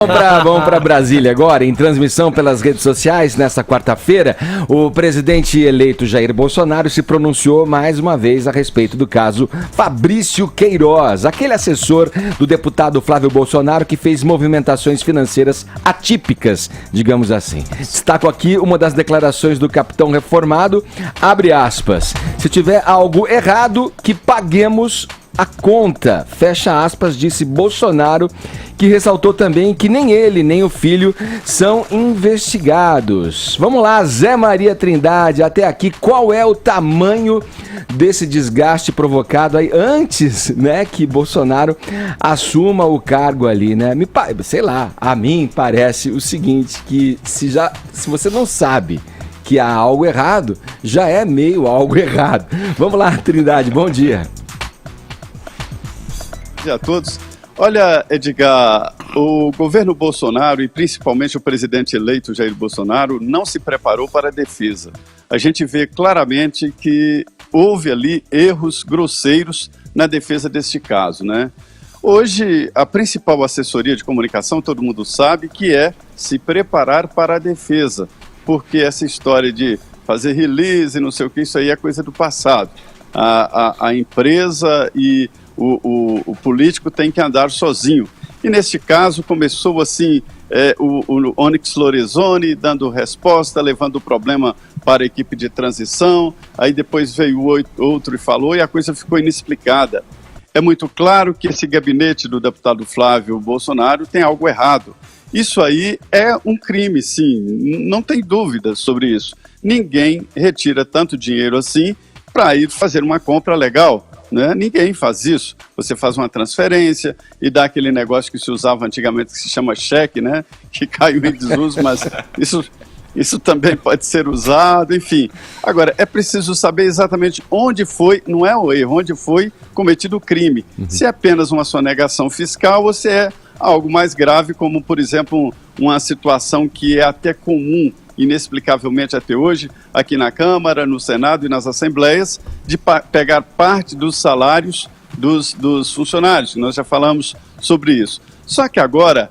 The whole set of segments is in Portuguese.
Vamos para Brasília agora, em transmissão pelas redes sociais, nesta quarta-feira, o presidente eleito Jair Bolsonaro se pronunciou mais uma vez a respeito do caso Fabrício Queiroz, aquele assessor do deputado Flávio Bolsonaro que fez movimentações financeiras atípicas, digamos assim. Destaco aqui uma das declarações do capitão reformado, abre aspas, se tiver algo errado, que paguemos a conta, fecha aspas, disse Bolsonaro, que ressaltou também que nem ele, nem o filho são investigados. Vamos lá, Zé Maria Trindade, até aqui, qual é o tamanho desse desgaste provocado aí antes, né, que Bolsonaro assuma o cargo ali, né? Sei lá, a mim parece o seguinte, que se você não sabe que há algo errado, já é meio algo errado. Vamos lá, Trindade, bom dia. Bom dia a todos. Olha, Edgar, o governo Bolsonaro e principalmente o presidente eleito Jair Bolsonaro não se preparou para a defesa. A gente vê claramente que houve ali erros grosseiros na defesa deste caso, né? Hoje, a principal assessoria de comunicação, todo mundo sabe, que é se preparar para a defesa, porque essa história de fazer release e não sei o que, isso aí é coisa do passado. A empresa e o político tem que andar sozinho. E neste caso começou assim, o Onyx Lorenzoni dando resposta, levando o problema para a equipe de transição, aí depois veio outro e falou, e a coisa ficou inexplicada. É muito claro que esse gabinete do deputado Flávio Bolsonaro tem algo errado. Isso aí é um crime, sim, não tem dúvida sobre isso. Ninguém retira tanto dinheiro assim para ir fazer uma compra legal. Né? Ninguém faz isso. Você faz uma transferência e dá aquele negócio que se usava antigamente que se chama cheque, né? Que caiu em desuso, mas isso também pode ser usado, enfim. Agora, é preciso saber exatamente onde foi, não é o erro, onde foi cometido o crime. Se é apenas uma sonegação fiscal ou se é algo mais grave, como, por exemplo, uma situação que é até comum, inexplicavelmente até hoje, aqui na Câmara, no Senado e nas Assembleias, de pegar parte dos salários dos funcionários. Nós já falamos sobre isso. Só que agora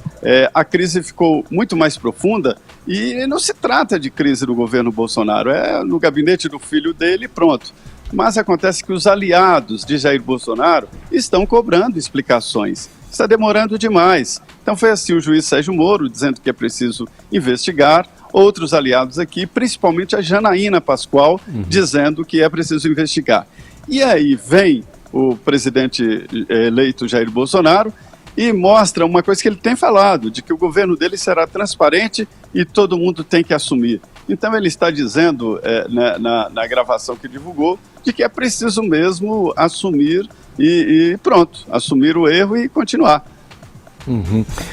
a crise ficou muito mais profunda e não se trata de crise do governo Bolsonaro, é no gabinete do filho dele e pronto. Mas acontece que os aliados de Jair Bolsonaro estão cobrando explicações. Está demorando demais. Então foi assim o juiz Sérgio Moro dizendo que é preciso investigar, outros aliados aqui, principalmente a Janaína Pascoal, dizendo que é preciso investigar. E aí vem o presidente eleito Jair Bolsonaro e mostra uma coisa que ele tem falado, de que o governo dele será transparente e todo mundo tem que assumir. Então ele está dizendo, na gravação que divulgou, de que é preciso mesmo assumir e pronto, assumir o erro e continuar.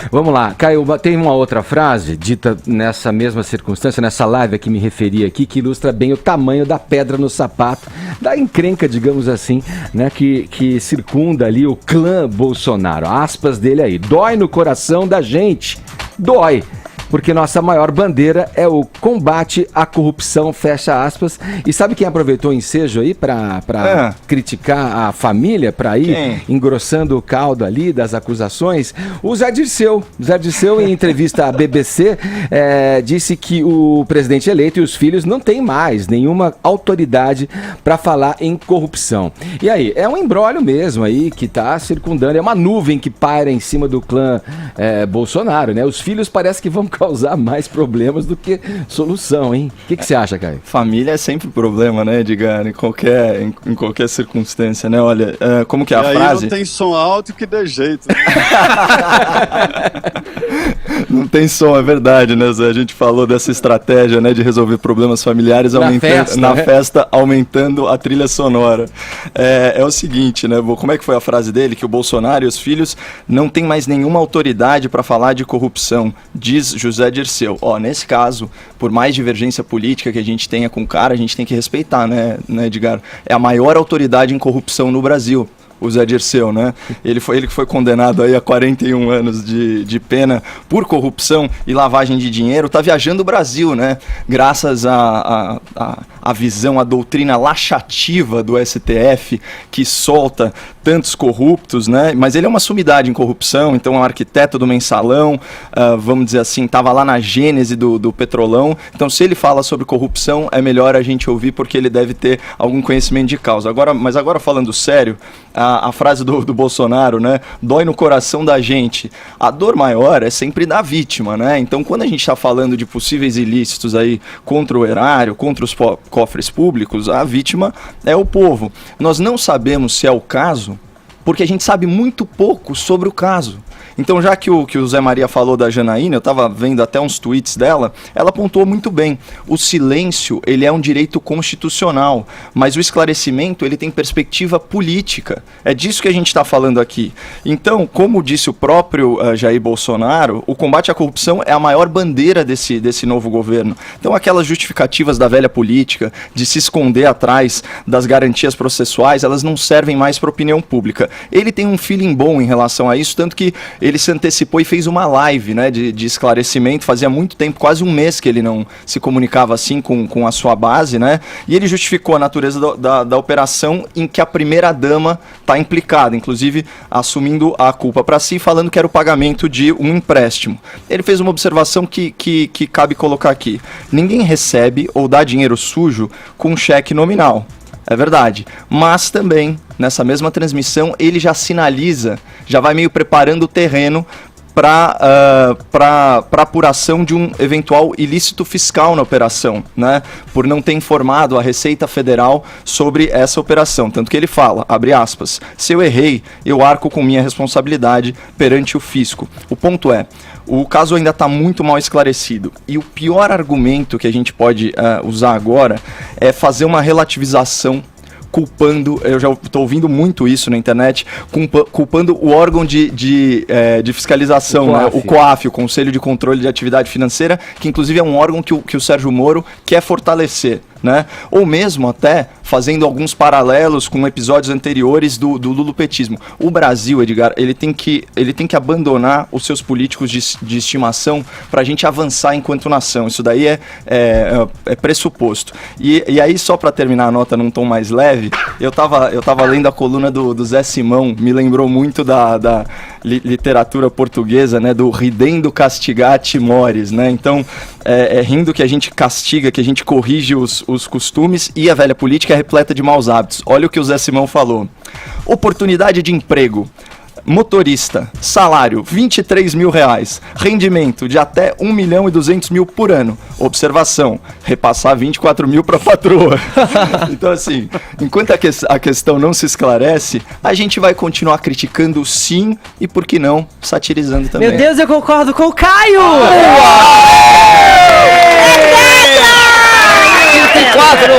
Vamos lá, Caio, tem uma outra frase dita nessa mesma circunstância, nessa live a que me referi aqui, que ilustra bem o tamanho da pedra no sapato, da encrenca, digamos assim, né, que circunda ali o clã Bolsonaro. Aspas dele aí, dói no coração da gente, dói. Porque nossa maior bandeira é o combate à corrupção, fecha aspas. E sabe quem aproveitou o ensejo aí para criticar a família, para ir engrossando o caldo ali das acusações? O Zé Dirceu. Zé Dirceu, em entrevista à BBC, disse que o presidente eleito e os filhos não têm mais nenhuma autoridade para falar em corrupção. E aí, é um imbróglio mesmo aí que está circundando, é uma nuvem que paira em cima do clã Bolsonaro, né? Os filhos parece que vão causar mais problemas do que solução, hein? O que você acha, Caio? Família é sempre problema, né, Edgar? Em qualquer circunstância, né? Olha, como que é a frase? Não tem som alto que dê jeito. Né? Não tem som, é verdade, né, Zé? A gente falou dessa estratégia, né, de resolver problemas familiares na festa, aumentando a trilha sonora. É o seguinte, né? Como é que foi a frase dele? Que o Bolsonaro e os filhos não têm mais nenhuma autoridade para falar de corrupção, diz José Dirceu. Nesse caso, por mais divergência política que a gente tenha com o cara, a gente tem que respeitar, né, Edgar? É a maior autoridade em corrupção no Brasil. O Zé Dirceu, né? Ele que foi condenado aí a 41 anos de pena por corrupção e lavagem de dinheiro, tá viajando o Brasil, né? Graças a a visão, a doutrina laxativa do STF, que solta tantos corruptos, né? Mas ele é uma sumidade em corrupção, então é um arquiteto do mensalão, vamos dizer assim, estava lá na gênese do Petrolão. Então, se ele fala sobre corrupção, é melhor a gente ouvir, porque ele deve ter algum conhecimento de causa. Mas agora falando sério, a frase do Bolsonaro, né? Dói no coração da gente. A dor maior é sempre da vítima, né? Então, quando a gente está falando de possíveis ilícitos aí contra o erário, contra os cofres públicos, a vítima é o povo. Nós não sabemos se é o caso, porque a gente sabe muito pouco sobre o caso. Então, já que o Zé Maria falou da Janaína, eu estava vendo até uns tweets dela, ela pontuou muito bem. O silêncio, ele é um direito constitucional, mas o esclarecimento, ele tem perspectiva política. É disso que a gente está falando aqui. Então, como disse o próprio Jair Bolsonaro, o combate à corrupção é a maior bandeira desse novo governo. Então, aquelas justificativas da velha política, de se esconder atrás das garantias processuais, elas não servem mais para a opinião pública. Ele tem um feeling bom em relação a isso, tanto que ele se antecipou e fez uma live, né, de esclarecimento. Fazia muito tempo, quase um mês, que ele não se comunicava assim com a sua base, né? E ele justificou a natureza da operação, em que a primeira-dama está implicada, inclusive assumindo a culpa para si, falando que era o pagamento de um empréstimo. Ele fez uma observação que cabe colocar aqui. Ninguém recebe ou dá dinheiro sujo com cheque nominal. É verdade, mas também, nessa mesma transmissão, ele já sinaliza, já vai meio preparando o terreno para apuração de um eventual ilícito fiscal na operação, né? Por não ter informado a Receita Federal sobre essa operação. Tanto que ele fala, abre aspas, se eu errei, eu arco com minha responsabilidade perante o fisco. O ponto é, o caso ainda está muito mal esclarecido. E o pior argumento que a gente pode usar agora é fazer uma relativização culpando, eu já estou ouvindo muito isso na internet, culpando o órgão de fiscalização, o COAF, o Conselho de Controle de Atividade Financeira, que inclusive é um órgão que o Sérgio Moro quer fortalecer, né? Ou mesmo até fazendo alguns paralelos com episódios anteriores do lulopetismo. O Brasil, Edgar, ele tem que abandonar os seus políticos de estimação para a gente avançar enquanto nação. Isso daí é pressuposto. E aí, só para terminar a nota num tom mais leve, eu tava lendo a coluna do Zé Simão, me lembrou muito da literatura portuguesa, né, do ridendo castigati mores, né? Então, rindo que a gente castiga, que a gente corrige os costumes, e a velha política é repleta de maus hábitos. Olha o que o Zé Simão falou. Oportunidade de emprego. Motorista, salário R$23 mil, rendimento de até R$1.200.000 por ano. Observação, repassar 24 mil para a patroa. Então, assim, enquanto a questão não se esclarece, a gente vai continuar criticando sim e, por que não, satirizando também. Meu Deus, eu concordo com o Caio! É 4!